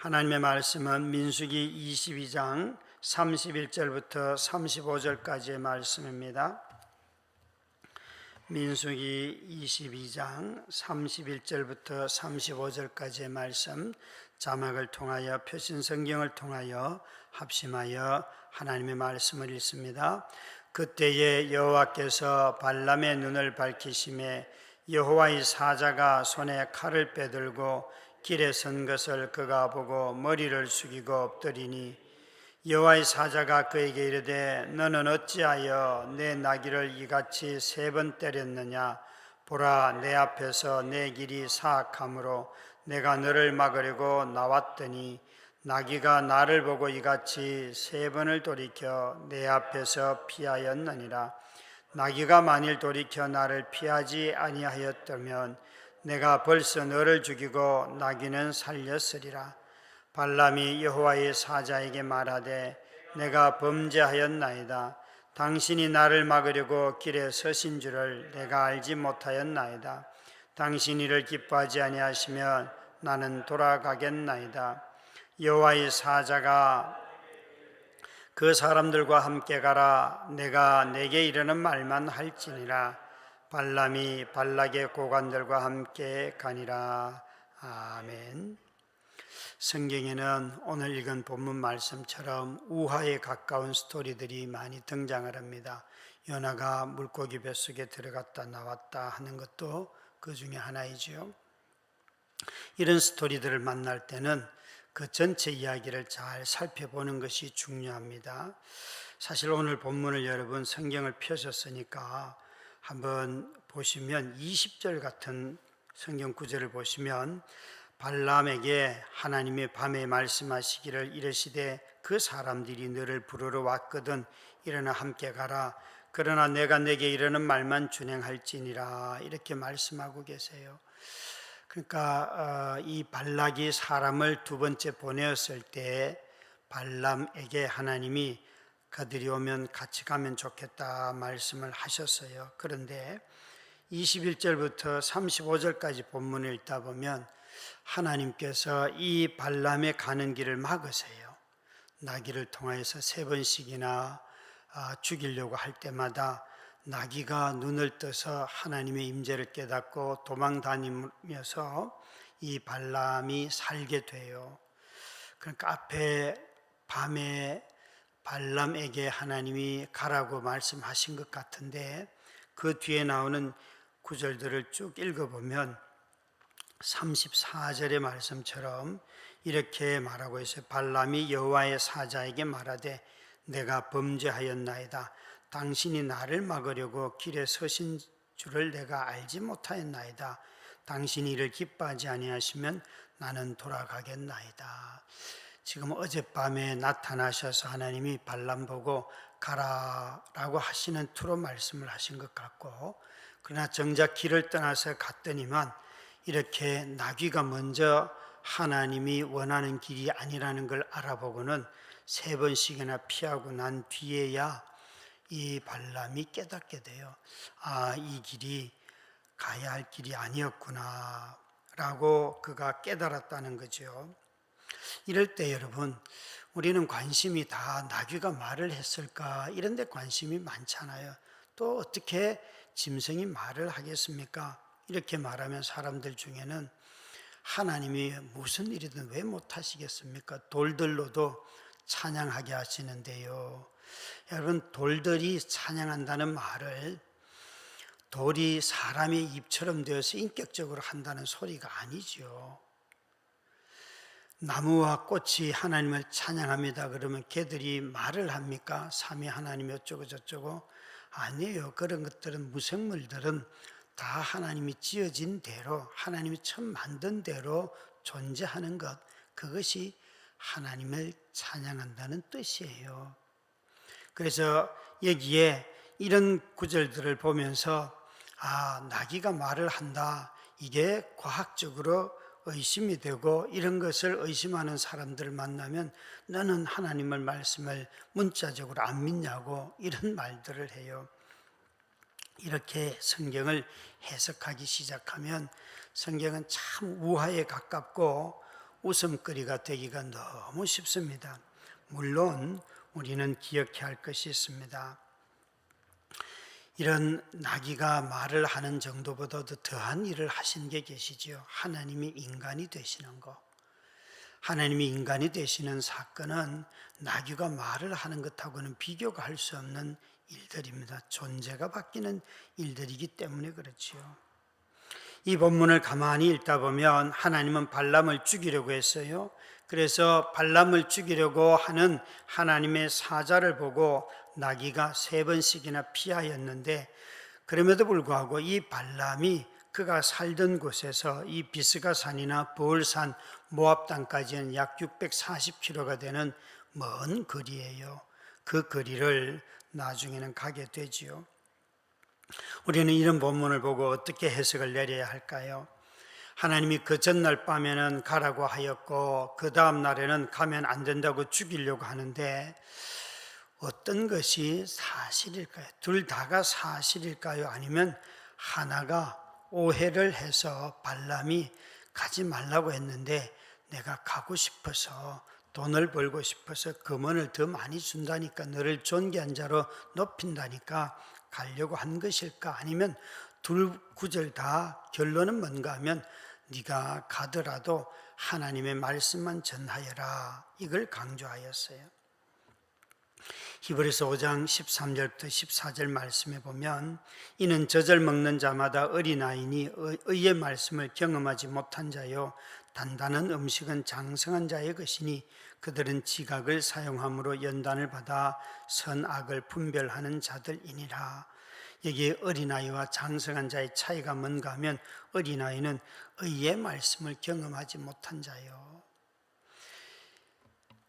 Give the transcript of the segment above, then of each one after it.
하나님의 말씀은 민수기 22장 31절부터 35절까지의 말씀입니다. 민수기 22장 31절부터 35절까지의 말씀, 자막을 통하여 표신 성경을 통하여 합심하여 하나님의 말씀을 읽습니다. 그때에 여호와께서 발람의 눈을 밝히심에 여호와의 사자가 손에 칼을 빼들고 길에 선 것을 그가 보고 머리를 숙이고 엎드리니 여호와의 사자가 그에게 이르되 너는 어찌하여 내 나귀를 이같이 3번 때렸느냐? 보라, 내 앞에서 내 길이 사악하므로 내가 너를 막으려고 나왔더니 나귀가 나를 보고 이같이 3번을 돌이켜 내 앞에서 피하였느니라. 나귀가 만일 돌이켜 나를 피하지 아니하였다면 내가 벌써 너를 죽이고 나귀는 살렸으리라. 발람이 여호와의 사자에게 말하되 내가 범죄하였나이다. 당신이 나를 막으려고 길에 서신 줄을 내가 알지 못하였나이다. 당신이 이를 기뻐하지 아니하시면 나는 돌아가겠나이다. 여호와의 사자가 그 사람들과 함께 가라. 내가 내게 이르는 말만 할지니라. 발람이 발락의 고관들과 함께 가니라. 아멘. 성경에는 오늘 읽은 본문 말씀처럼 우화에 가까운 스토리들이 많이 등장을 합니다. 요나가 물고기 뱃속에 들어갔다 나왔다 하는 것도 그 중에 하나이죠. 이런 스토리들을 만날 때는 그 전체 이야기를 잘 살펴보는 것이 중요합니다. 사실 오늘 본문을 여러분 성경을 펴셨으니까 한번 보시면 20절 같은 성경 구절을 보시면 발람에게 하나님이 밤에 말씀하시기를 이르시되 그 사람들이 너를 부르러 왔거든 일어나 함께 가라. 그러나 내가 내게 이르는 말만 준행할지니라. 이렇게 말씀하고 계세요. 그러니까 이 발락이 사람을 2번째 보내었을 때 발람에게 하나님이 그들이 오면 같이 가면 좋겠다 말씀을 하셨어요. 그런데 21절부터 35절까지 본문을 읽다 보면 하나님께서 이 발람의 가는 길을 막으세요. 나귀를 통하여서 3번씩이나 죽이려고 할 때마다 나귀가 눈을 떠서 하나님의 임재를 깨닫고 도망 다니면서 이 발람이 살게 돼요. 그러니까 앞에 밤에 발람에게 하나님이 가라고 말씀하신 것 같은데 그 뒤에 나오는 구절들을 쭉 읽어보면 34절의 말씀처럼 이렇게 말하고 있어요. 발람이 여호와의 사자에게 말하되 내가 범죄하였나이다. 당신이 나를 막으려고 길에 서신 줄을 내가 알지 못하였나이다. 당신이 이를 기뻐하지 아니하시면 나는 돌아가겠나이다. 지금 어젯밤에 나타나셔서 하나님이 발람 보고 가라라고 하시는 투로 말씀을 하신 것 같고, 그러나 정작 길을 떠나서 갔더니만 이렇게 나귀가 먼저 하나님이 원하는 길이 아니라는 걸 알아보고는 3번씩이나 피하고 난 뒤에야 이 발람이 깨닫게 돼요. 이 길이 가야 할 길이 아니었구나 라고 그가 깨달았다는 거죠. 이럴 때 여러분, 우리는 관심이 다 나귀가 말을 했을까 이런 데 관심이 많잖아요. 또 어떻게 짐승이 말을 하겠습니까? 이렇게 말하면 사람들 중에는 하나님이 무슨 일이든 왜 못하시겠습니까? 돌들로도 찬양하게 하시는데요. 여러분, 돌들이 찬양한다는 말을 돌이 사람의 입처럼 되어서 인격적으로 한다는 소리가 아니죠. 나무와 꽃이 하나님을 찬양합니다. 그러면 개들이 말을 합니까? 삼위 하나님이 어쩌고 저쩌고? 아니에요. 그런 것들은, 무생물들은 다 하나님이 지어진 대로, 하나님이 처음 만든 대로 존재하는 것, 그것이 하나님을 찬양한다는 뜻이에요. 그래서 여기에 이런 구절들을 보면서 나귀가 말을 한다, 이게 과학적으로 의심이 되고 이런 것을 의심하는 사람들을 만나면 너는 하나님의 말씀을 문자적으로 안 믿냐고 이런 말들을 해요. 이렇게 성경을 해석하기 시작하면 성경은 참 우화에 가깝고 웃음거리가 되기가 너무 쉽습니다. 물론 우리는 기억해야 할 것이 있습니다. 이런 나귀가 말을 하는 정도보다도 더한 일을 하신 게 계시지요. 하나님이 인간이 되시는 거. 하나님이 인간이 되시는 사건은 나귀가 말을 하는 것하고는 비교가 할 수 없는 일들입니다. 존재가 바뀌는 일들이기 때문에 그렇지요. 이 본문을 가만히 읽다 보면 하나님은 발람을 죽이려고 했어요. 그래서 발람을 죽이려고 하는 하나님의 사자를 보고 나귀가 3번씩이나 피하였는데, 그럼에도 불구하고 이 발람이 그가 살던 곳에서 이 비스가산이나 부올산 모압 땅까지는 약 640km가 되는 먼 거리예요. 그 거리를 나중에는 가게 되지요. 우리는 이런 본문을 보고 어떻게 해석을 내려야 할까요? 하나님이 그 전날 밤에는 가라고 하였고 그 다음 날에는 가면 안 된다고 죽이려고 하는데, 어떤 것이 사실일까요? 둘 다가 사실일까요? 아니면 하나가 오해를 해서 발람이 가지 말라고 했는데 내가 가고 싶어서, 돈을 벌고 싶어서 금원을 더 많이 준다니까, 너를 존귀한 자로 높인다니까 가려고 한 것일까? 아니면 둘 구절 다 결론은 뭔가 하면 네가 가더라도 하나님의 말씀만 전하여라, 이걸 강조하였어요. 히브리서 5장 13절부터 14절 말씀에 보면, 이는 젖을 먹는 자마다 어린아이니 의의 말씀을 경험하지 못한 자요, 단단한 음식은 장성한 자의 것이니 그들은 지각을 사용함으로 연단을 받아 선악을 분별하는 자들이니라. 여기에 어린아이와 장성한 자의 차이가 뭔가 하면, 어린아이는 의의 말씀을 경험하지 못한 자요.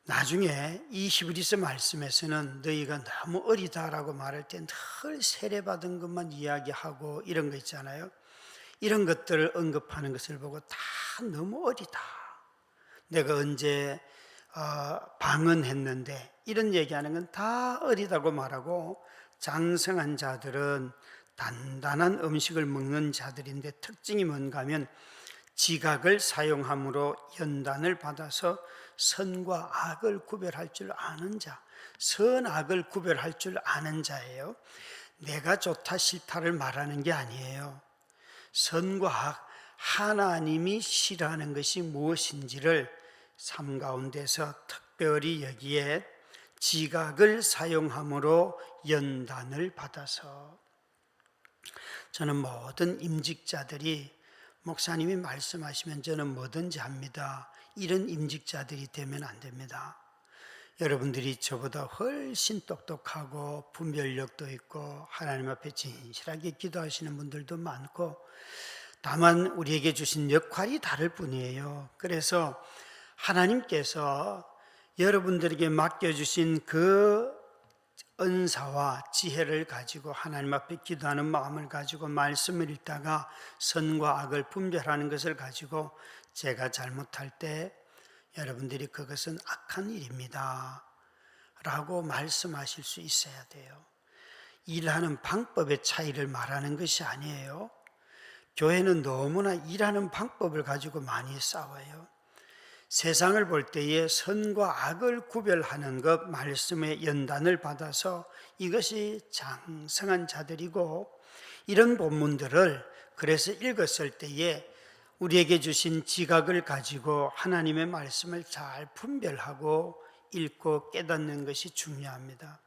나중에 이 히브리서 말씀에서는 너희가 너무 어리다라고 말할 때 늘 세례받은 것만 이야기하고 이런 거 있잖아요. 이런 것들을 언급하는 것을 보고 다 너무 어리다, 내가 언제 방언했는데, 이런 얘기하는 건 다 어리다고 말하고, 장성한 자들은 단단한 음식을 먹는 자들인데 특징이 뭔가 하면 지각을 사용함으로 연단을 받아서 선과 악을 구별할 줄 아는 자, 선악을 구별할 줄 아는 자예요. 내가 좋다 싫다를 말하는 게 아니에요. 선과 악, 하나님이 싫어하는 것이 무엇인지를 삶 가운데서 특별히 여기에 지각을 사용함으로 연단을 받아서, 저는 모든 임직자들이 목사님이 말씀하시면 저는 뭐든지 합니다, 이런 임직자들이 되면 안 됩니다. 여러분들이 저보다 훨씬 똑똑하고 분별력도 있고 하나님 앞에 진실하게 기도하시는 분들도 많고, 다만 우리에게 주신 역할이 다를 뿐이에요. 그래서 하나님께서 여러분들에게 맡겨주신 그 은사와 지혜를 가지고 하나님 앞에 기도하는 마음을 가지고 말씀을 읽다가 선과 악을 분별하는 것을 가지고 제가 잘못할 때 여러분들이 그것은 악한 일입니다 라고 말씀하실 수 있어야 돼요. 일하는 방법의 차이를 말하는 것이 아니에요. 교회는 너무나 일하는 방법을 가지고 많이 싸워요. 세상을 볼 때에 선과 악을 구별하는 것, 말씀의 연단을 받아서 이것이 장성한 자들이고, 이런 본문들을 그래서 읽었을 때에 우리에게 주신 지각을 가지고 하나님의 말씀을 잘 분별하고 읽고 깨닫는 것이 중요합니다.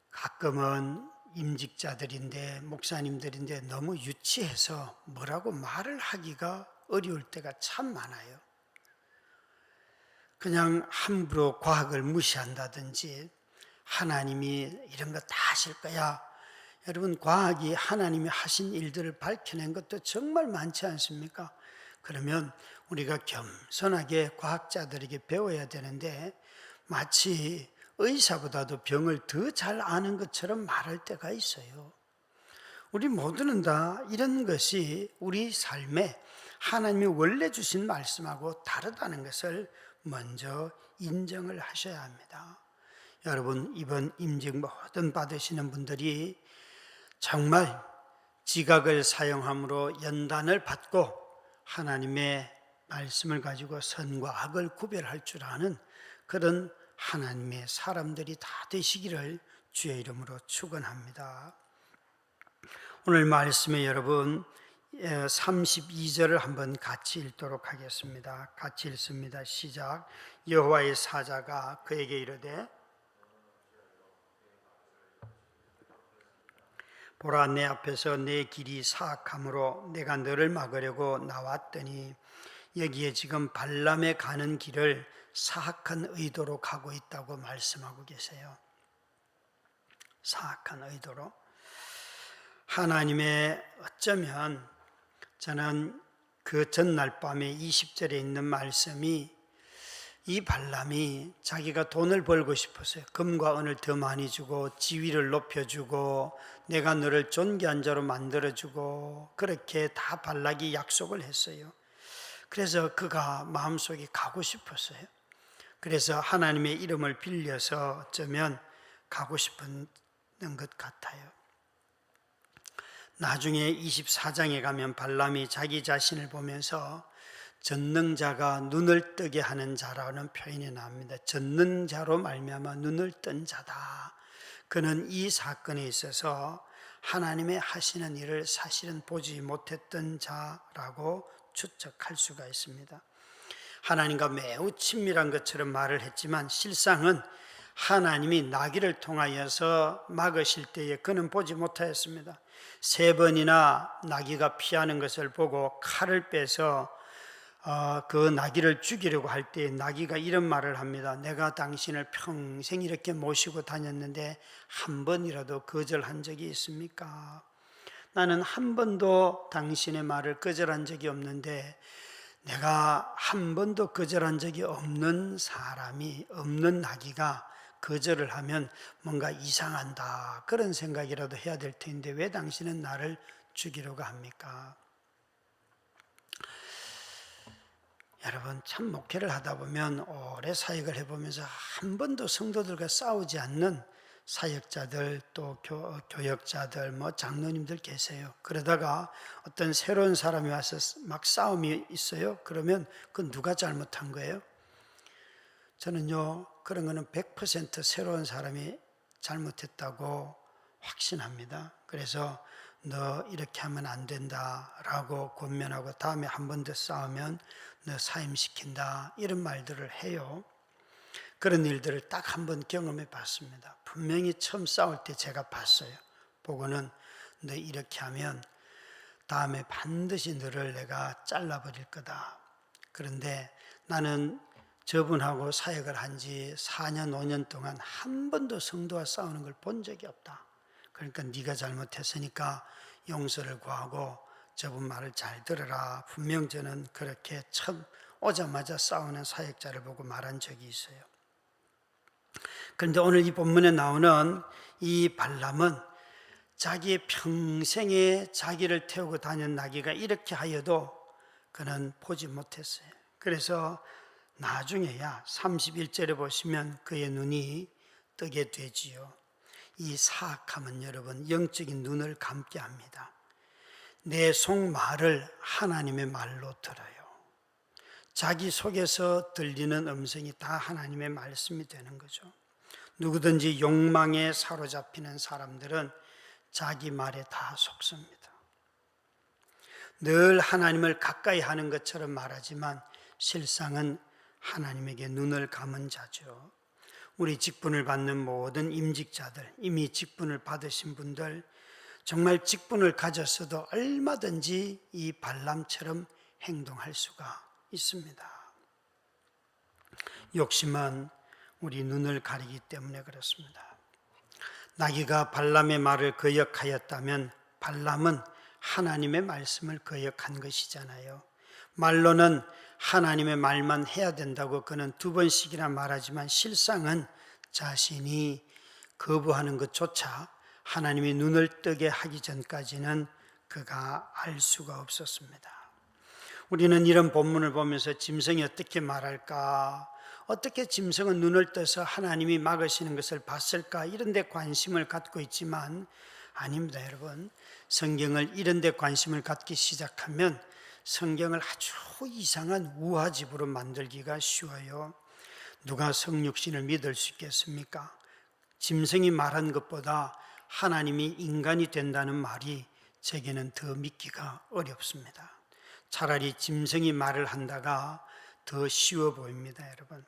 가끔은 임직자들인데 목사님들인데 너무 유치해서 뭐라고 말을 하기가 어려울 때가 참 많아요. 그냥 함부로 과학을 무시한다든지 하나님이 이런 거 다 하실 거야. 여러분, 과학이 하나님이 하신 일들을 밝혀낸 것도 정말 많지 않습니까? 그러면 우리가 겸손하게 과학자들에게 배워야 되는데 마치 의사보다도 병을 더 잘 아는 것처럼 말할 때가 있어요. 우리 모두는 다 이런 것이 우리 삶에 하나님이 원래 주신 말씀하고 다르다는 것을 먼저 인정을 하셔야 합니다. 여러분, 이번 임직 모든 받으시는 분들이 정말 지각을 사용함으로 연단을 받고 하나님의 말씀을 가지고 선과 악을 구별할 줄 아는 그런 하나님의 사람들이 다 되시기를 주의 이름으로 축원합니다. 오늘 말씀에 여러분 32절을 한번 같이 읽도록 하겠습니다. 같이 읽습니다. 시작. 여호와의 사자가 그에게 이르되 보라, 내 앞에서 내 길이 사악함으로 내가 너를 막으려고 나왔더니 여기에 지금 발람에 가는 길을 사악한 의도로 가고 있다고 말씀하고 계세요. 사악한 의도로. 하나님의 어쩌면 저는 그 전날 밤에 20절에 있는 말씀이 이 발람이 자기가 돈을 벌고 싶었어요. 금과 은을 더 많이 주고 지위를 높여주고 내가 너를 존귀한 자로 만들어주고 그렇게 다 발락이 약속을 했어요. 그래서 그가 마음속에 가고 싶었어요. 그래서 하나님의 이름을 빌려서 어쩌면 가고 싶은 것 같아요. 나중에 24장에 가면 발람이 자기 자신을 보면서 전능자가 눈을 뜨게 하는 자라는 표현이 나옵니다. 전능자로 말미암아 눈을 뜬 자다. 그는 이 사건에 있어서 하나님의 하시는 일을 사실은 보지 못했던 자라고 추측할 수가 있습니다. 하나님과 매우 친밀한 것처럼 말을 했지만 실상은 하나님이 나귀를 통하여서 막으실 때에 그는 보지 못하였습니다. 3번이나 나귀가 피하는 것을 보고 칼을 빼서 그 나귀를 죽이려고 할 때 나귀가 이런 말을 합니다. 내가 당신을 평생 이렇게 모시고 다녔는데 한 번이라도 거절한 적이 있습니까? 나는 한 번도 당신의 말을 거절한 적이 없는데 내가 한 번도 거절한 적이 없는 사람이, 없는 나귀가 거절을 하면 뭔가 이상한다, 그런 생각이라도 해야 될 텐데 왜 당신은 나를 죽이려고 합니까? 여러분, 참 목회를 하다 보면 오래 사역을 해보면서 한 번도 성도들과 싸우지 않는 사역자들, 또 교역자들, 장로님들 계세요. 그러다가 어떤 새로운 사람이 와서 막 싸움이 있어요. 그러면 그건 누가 잘못한 거예요? 저는요, 그런 거는 100% 새로운 사람이 잘못했다고 확신합니다. 그래서 너 이렇게 하면 안 된다라고 권면하고 다음에 한 번 더 싸우면 너 사임시킨다, 이런 말들을 해요. 그런 일들을 딱 한 번 경험해 봤습니다. 분명히 처음 싸울 때 제가 봤어요. 보고는 너 이렇게 하면 다음에 반드시 너를 내가 잘라버릴 거다. 그런데 나는 저분하고 사역을 한 지 4년, 5년 동안 한 번도 성도와 싸우는 걸 본 적이 없다. 그러니까 네가 잘못했으니까 용서를 구하고 저분 말을 잘 들어라. 분명 저는 그렇게 처음 오자마자 싸우는 사역자를 보고 말한 적이 있어요. 그런데 오늘 이 본문에 나오는 이 발람은 자기의 평생에 자기를 태우고 다닌 나귀가 이렇게 하여도 그는 보지 못했어요. 그래서 나중에야 31절에 보시면 그의 눈이 뜨게 되지요. 이 사악함은 여러분 영적인 눈을 감게 합니다. 내 속말을 하나님의 말로 들어요. 자기 속에서 들리는 음성이 다 하나님의 말씀이 되는 거죠. 누구든지 욕망에 사로잡히는 사람들은 자기 말에 다 속습니다. 늘 하나님을 가까이 하는 것처럼 말하지만 실상은 하나님에게 눈을 감은 자죠. 우리 직분을 받는 모든 임직자들, 이미 직분을 받으신 분들, 정말 직분을 가졌어도 얼마든지 이 발람처럼 행동할 수가 있습니다. 욕심은 우리 눈을 가리기 때문에 그렇습니다. 나귀가 발람의 말을 거역하였다면 발람은 하나님의 말씀을 거역한 것이잖아요. 말로는 하나님의 말만 해야 된다고 그는 2번씩이나 말하지만 실상은 자신이 거부하는 것조차 하나님이 눈을 뜨게 하기 전까지는 그가 알 수가 없었습니다. 우리는 이런 본문을 보면서 짐승이 어떻게 말할까? 어떻게 짐승은 눈을 떠서 하나님이 막으시는 것을 봤을까? 이런 데 관심을 갖고 있지만 아닙니다, 여러분. 성경을 이런 데 관심을 갖기 시작하면 성경을 아주 이상한 우화집으로 만들기가 쉬워요. 누가 성육신을 믿을 수 있겠습니까? 짐승이 말한 것보다 하나님이 인간이 된다는 말이 제게는 더 믿기가 어렵습니다. 차라리 짐승이 말을 한다가 더 쉬워 보입니다, 여러분.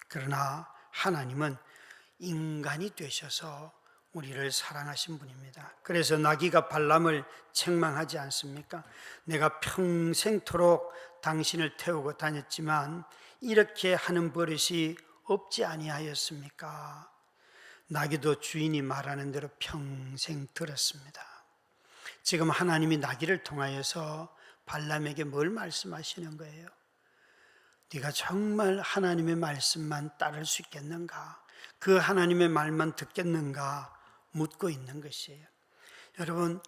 그러나 하나님은 인간이 되셔서 우리를 사랑하신 분입니다. 그래서 나귀가 발람을 책망하지 않습니까? 내가 평생토록 당신을 태우고 다녔지만 이렇게 하는 버릇이 없지 아니하였습니까? 나귀도 주인이 말하는 대로 평생 들었습니다. 지금 하나님이 나귀를 통하여서 발람에게 뭘 말씀하시는 거예요? 네가 정말 하나님의 말씀만 따를 수 있겠는가? 그 하나님의 말만 듣겠는가? 묻고 있는 것이에요. 여러분,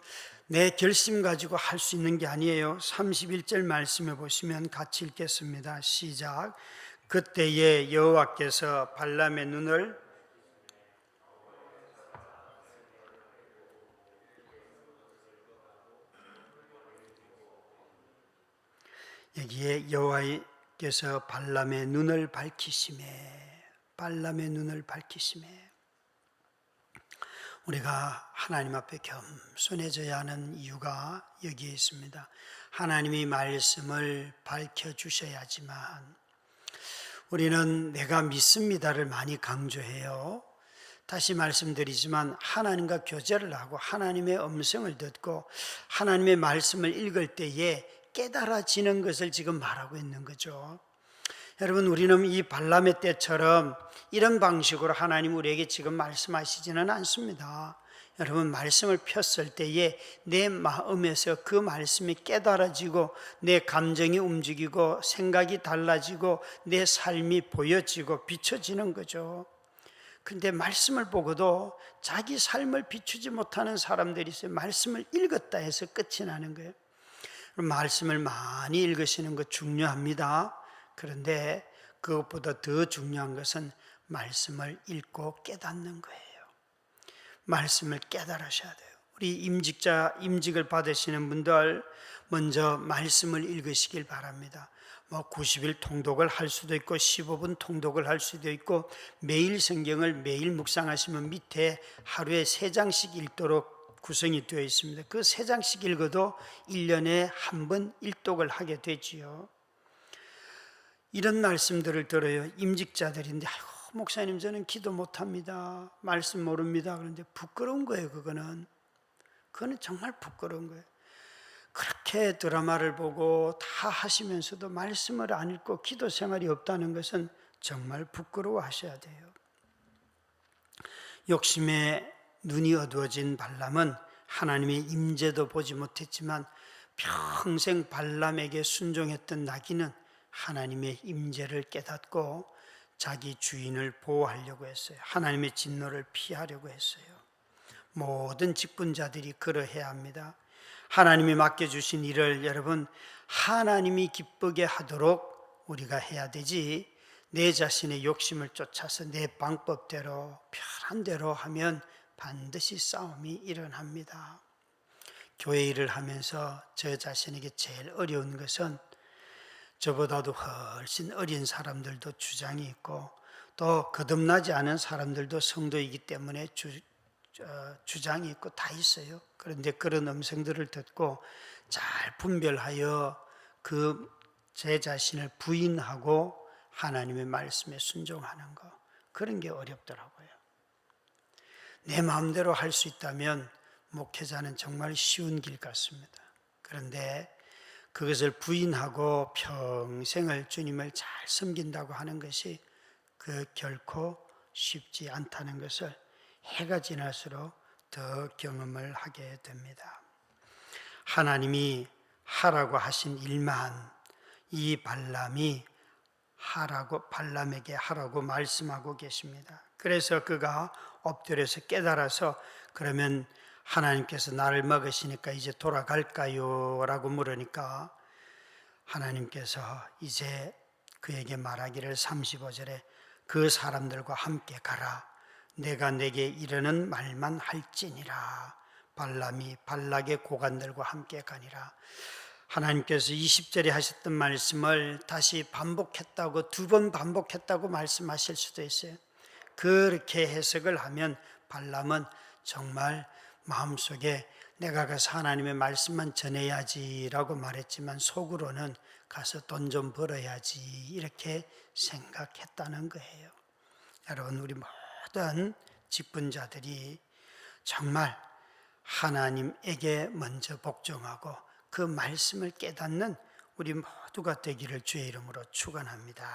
내 결심 가지고 할 수 있는 게 아니에요. 31절 말씀해 보시면 같이 읽겠습니다. 시작. 그때에 여호와께서 발람의 눈을 여기에 여호와께서 발람의 눈을 밝히심에 우리가 하나님 앞에 겸손해져야 하는 이유가 여기에 있습니다. 하나님이 말씀을 밝혀주셔야지만 우리는 내가 믿습니다를 많이 강조해요. 다시 말씀드리지만 하나님과 교제를 하고 하나님의 음성을 듣고 하나님의 말씀을 읽을 때에 깨달아지는 것을 지금 말하고 있는 거죠. 여러분, 우리는 이 발람의 때처럼 이런 방식으로 하나님 우리에게 지금 말씀하시지는 않습니다. 여러분, 말씀을 폈을 때에 내 마음에서 그 말씀이 깨달아지고 내 감정이 움직이고 생각이 달라지고 내 삶이 보여지고 비춰지는 거죠. 그런데 말씀을 보고도 자기 삶을 비추지 못하는 사람들이 있어요. 말씀을 읽었다 해서 끝이 나는 거예요. 말씀을 많이 읽으시는 것 중요합니다. 그런데 그것보다 더 중요한 것은 말씀을 읽고 깨닫는 거예요. 말씀을 깨달으셔야 돼요. 우리 임직을 받으시는 분들 먼저 말씀을 읽으시길 바랍니다. 90일 통독을 할 수도 있고 15분 통독을 할 수도 있고 매일 성경을 매일 묵상하시면 밑에 하루에 3장씩 읽도록 구성이 되어 있습니다. 그 3장씩 읽어도 1년에 한 번 일독을 하게 되지요. 이런 말씀들을 들어요. 임직자들인데 아이고 목사님 저는 기도 못합니다. 말씀 모릅니다. 그런데 부끄러운 거예요. 그거는 정말 부끄러운 거예요. 그렇게 드라마를 보고 다 하시면서도 말씀을 안 읽고 기도 생활이 없다는 것은 정말 부끄러워하셔야 돼요. 욕심에 눈이 어두워진 발람은 하나님의 임재도 보지 못했지만 평생 발람에게 순종했던 나귀는 하나님의 임재를 깨닫고 자기 주인을 보호하려고 했어요. 하나님의 진노를 피하려고 했어요. 모든 직분자들이 그러해야 합니다. 하나님이 맡겨주신 일을 여러분 하나님이 기쁘게 하도록 우리가 해야 되지, 내 자신의 욕심을 쫓아서 내 방법대로 편한 대로 하면 반드시 싸움이 일어납니다. 교회 일을 하면서 저 자신에게 제일 어려운 것은 저보다도 훨씬 어린 사람들도 주장이 있고 또 거듭나지 않은 사람들도 성도이기 때문에 주장이 있고 다 있어요. 그런데 그런 음성들을 듣고 잘 분별하여 제 자신을 부인하고 하나님의 말씀에 순종하는 거, 그런 게 어렵더라고요. 내 마음대로 할 수 있다면 목회자는 정말 쉬운 길 같습니다. 그런데 그것을 부인하고 평생을 주님을 잘 섬긴다고 하는 것이 결코 쉽지 않다는 것을 해가 지날수록 더 경험을 하게 됩니다. 하나님이 하라고 하신 일만 이 발람에게 하라고 말씀하고 계십니다. 그래서 그가 엎드려서 깨달아서 그러면 하나님께서 나를 막으시니까 이제 돌아갈까요? 라고 물으니까 하나님께서 이제 그에게 말하기를 35절에 그 사람들과 함께 가라. 내가 내게 이르는 말만 할지니라. 발람이 발락의 고관들과 함께 가니라. 하나님께서 20절에 하셨던 말씀을 다시 반복했다고, 2번 반복했다고 말씀하실 수도 있어요. 그렇게 해석을 하면 발람은 정말 마음속에 내가 가서 하나님의 말씀만 전해야지라고 말했지만 속으로는 가서 돈 좀 벌어야지 이렇게 생각했다는 거예요. 여러분, 우리 모든 직분자들이 정말 하나님에게 먼저 복종하고 그 말씀을 깨닫는 우리 모두가 되기를 주의 이름으로 축원합니다.